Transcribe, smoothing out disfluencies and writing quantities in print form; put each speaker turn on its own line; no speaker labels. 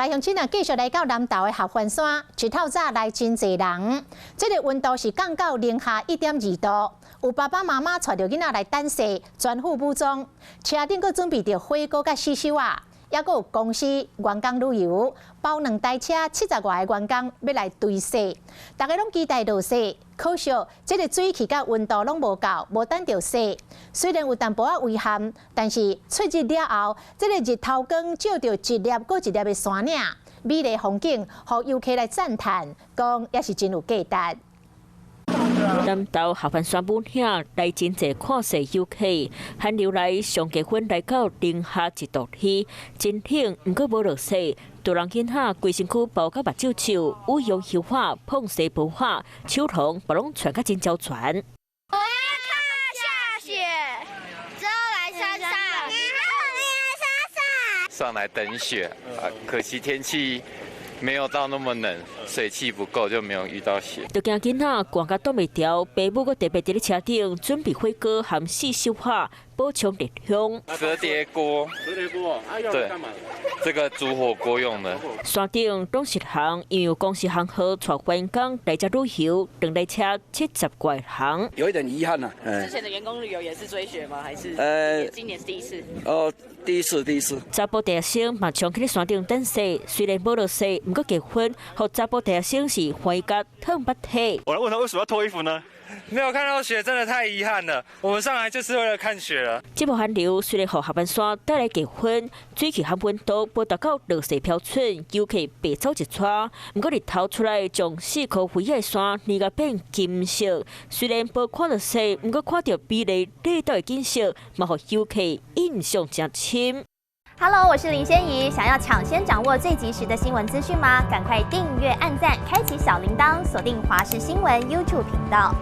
来乡亲啊，继续来到南投的合欢山，一透早来真侪人。这个温度是降到零下1.2度，有爸爸妈妈带着囡仔来等洗，全副武装，车顶阁准备着火锅甲洗手啊，也阁有公司员工旅游，包2台车70外个员工要来堆洗，大家拢期待落雪。 可惜，这个水气甲温度拢无够，无等着洗。虽然有淡薄仔危险，但是出日了后，这个日头光照着一粒搁一粒的山岭，美丽风景，互游客来赞叹，讲也是真有价值。
南投合欢山武岭来真侪看雪游客，寒流来上结婚来到零下1度起，真冷，毋过无落雪。 大人囡仔规身躯包甲目睭臭，乌油油花、碰雪不化，手童把拢穿甲真焦全。
我要看下雪，之后来山上，
上来等雪啊，可惜天气没有到那么冷，水汽不够，就没有遇到雪。
就惊囡仔寒甲挡袂牢，爸母阁特别伫咧车顶准备火锅含四手花，补充热香。
折叠锅，对，这个煮火锅用的。
山顶董事行因为公司行号带员工来遮旅游，2台车70外行。
有一点遗憾呐。
之前的员工旅游也是追雪吗？还是今年是第一次？
第一次。
查甫大学生嘛常去咧山顶等雪，虽然无落雪，毋过结婚，互查甫大学生是欢甲烫捌体。
我来问他为什么要脱衣服呢？
没有看到雪，真的太遗憾了。我们上来就是为了看雪了。
这波寒流虽然互合欢山带来结婚，水气和温度波达到落雪飘寸，游客白走一撮。不过日头出来，将4颗灰的山染个变金色。虽然无看到雪，不过看到美丽热岛的景色，嘛互游客印象真深。
Hello， 我是林仙怡。想要抢先掌握最及时的新闻资讯吗？赶快订阅、按赞、开启小铃铛，锁定华视新闻 YouTube 频道。